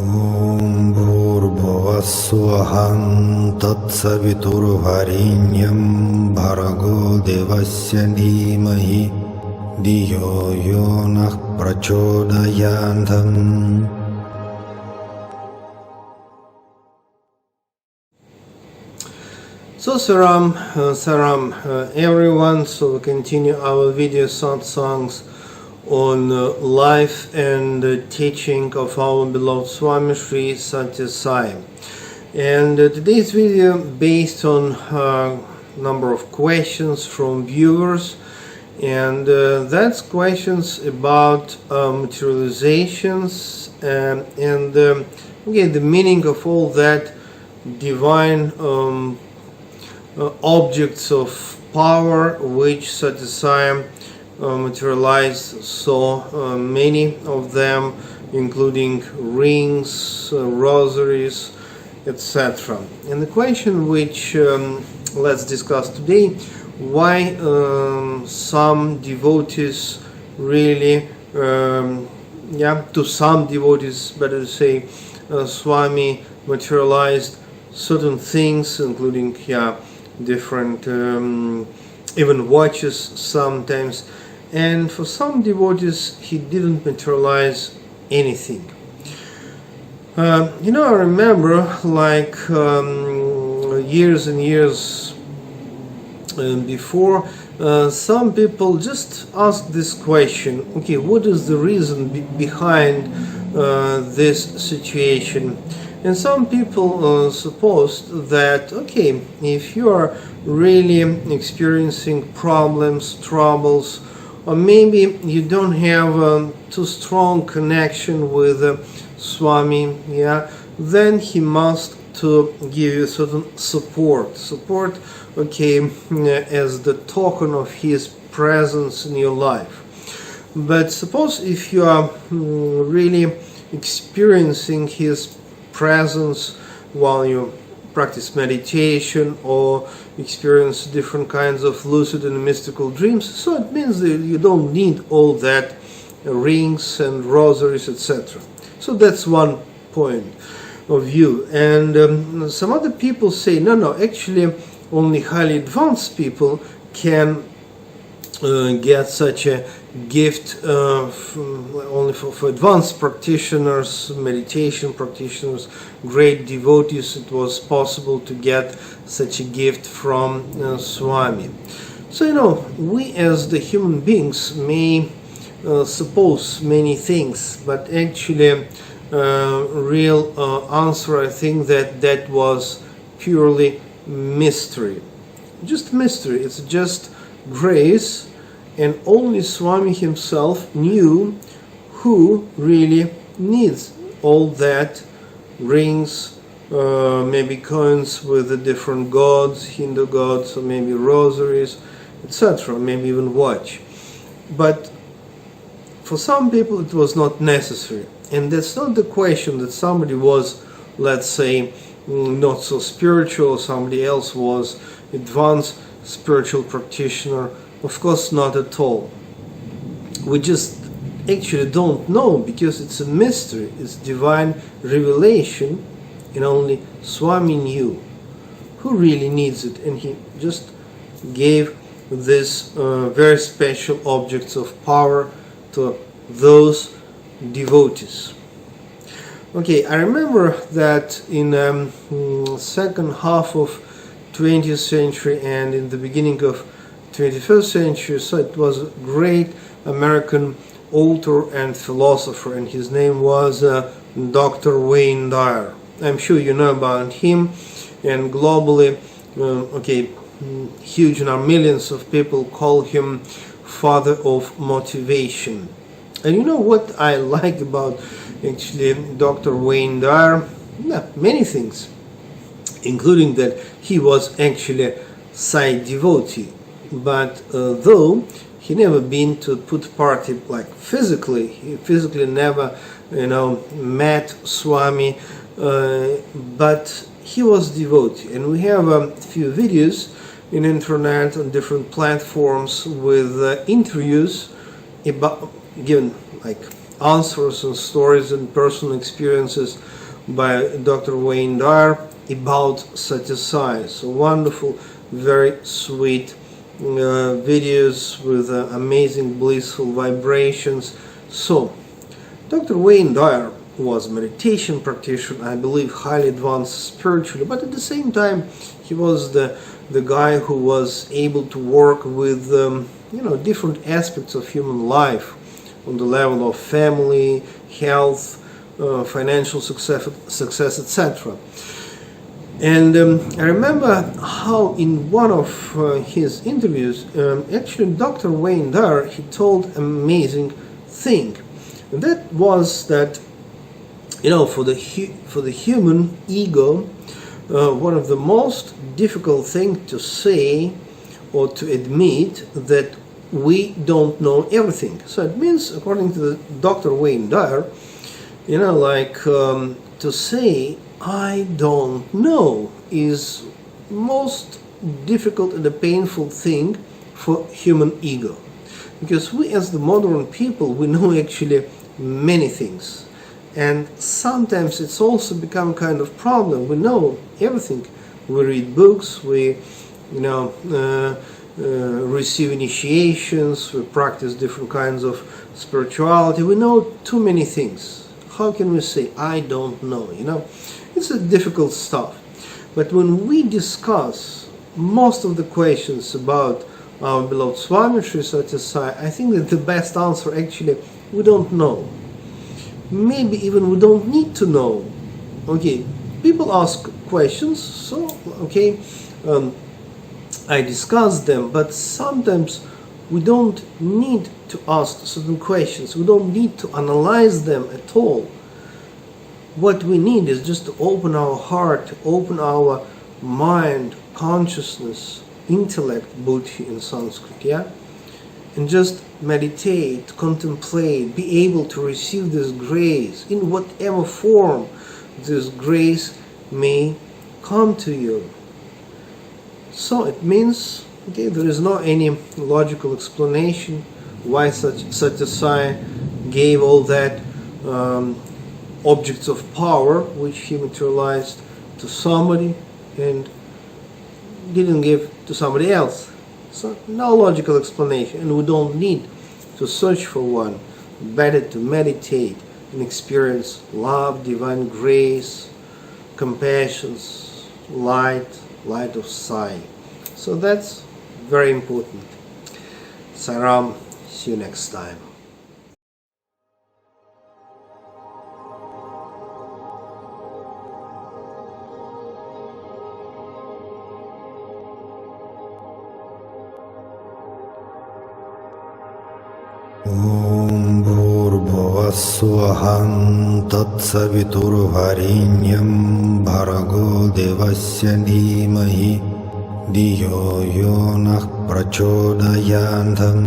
Om Bhurбhuvah Tatsaviturvarenyam Bhargo Devasya Dhimahi Dhiyo Yo Nah Prachodayantam. So Saram everyone, so we continue our video satsangs on life and teaching of our beloved Swami Sri Sathya Sai. And today's video based on a number of questions from viewers, and that's questions about materializations and the meaning of all that divine objects of power which Sathya Sai materialized so many of them, including rings, rosaries, etc. And the question which let's discuss today: why some devotees really, to some devotees, better to say, Swami materialized certain things, including different even watches sometimes, and for some devotees he didn't materialize anything. I remember like years and years before, some people just asked this question: okay, what is the reason behind this situation? And some people supposed that, okay, if you are really experiencing problems, troubles, or maybe you don't have too strong connection with Swami, then he must to give you certain support, okay, as the token of his presence in your life. But suppose if you are really experiencing his presence while you practice meditation or experience different kinds of lucid and mystical dreams, so it means that you don't need all that rings and rosaries, etc. So that's one point of view. And some other people say, no, actually only highly advanced people can get such a gift, only for advanced practitioners, meditation practitioners, great devotees, it was possible to get such a gift from Swami. So we as the human beings may suppose many things, but actually real answer, I think that was purely mystery. Just mystery, it's just grace. And only Swami himself knew who really needs all that rings, maybe coins with the different gods, Hindu gods, or maybe rosaries, etc., maybe even watch. But for some people it was not necessary. And that's not the question that somebody was, let's say, not so spiritual, somebody else was advanced spiritual practitioner. Of course, not at all. We just actually don't know, because it's a mystery, it's divine revelation, and only Swami knew who really needs it, and he just gave this very special objects of power to those devotees. Okay, I remember that in second half of 20th century and in the beginning of 21st century, so it was a great American author and philosopher, and his name was Dr. Wayne Dyer. I'm sure you know about him, and globally, huge millions of people call him father of motivation. And you know what I like about actually Dr. Wayne Dyer? Many things, including that he was actually a Sai devotee. But though he never been to put party like physically, he physically never met Swami, but he was devotee, and we have a few videos in internet on different platforms with interviews about given like answers and stories and personal experiences by Dr. Wayne Dyer about Sathya Sai. So wonderful, very sweet videos with amazing blissful vibrations. So Dr. Wayne Dyer was a meditation practitioner, I believe highly advanced spiritually, but at the same time he was the guy who was able to work with different aspects of human life on the level of family, health, financial success, etc. And I remember how in one of his interviews, actually Dr. Wayne Dyer, he told an amazing thing. And that was that, for the human ego, one of the most difficult things to say or to admit that we don't know everything. So it means, according to Dr. Wayne Dyer, to say I don't know is most difficult and a painful thing for human ego, because we as the modern people, we know actually many things, and sometimes it's also become kind of problem. We know everything, we read books, we receive initiations, we practice different kinds of spirituality, we know too many things. How can we say I don't know? It's a difficult stuff. But when we discuss most of the questions about our beloved Swami Sri Sathya Sai, I think that the best answer actually, we don't know. Maybe even we don't need to know. Okay, people ask questions, so I discuss them, but sometimes we don't need to ask certain questions. We don't need to analyze them at all. What we need is just to open our heart, open our mind, consciousness, intellect, buddhi in Sanskrit, and just meditate, contemplate, be able to receive this grace in whatever form this grace may come to you. So it means, there is no any logical explanation why Sathya Sai gave all that objects of power which he materialized to somebody and didn't give to somebody else. So no logical explanation, and we don't need to search for one. Better to meditate and experience love, divine grace, compassion, light of Sai. So that's very important. Saram, see you next time. Om Bhurбhuvassuham Tatsaviturvarenyam Bhargo Devasya Dhimahi Dhiyo Yo Nah Prachodayantam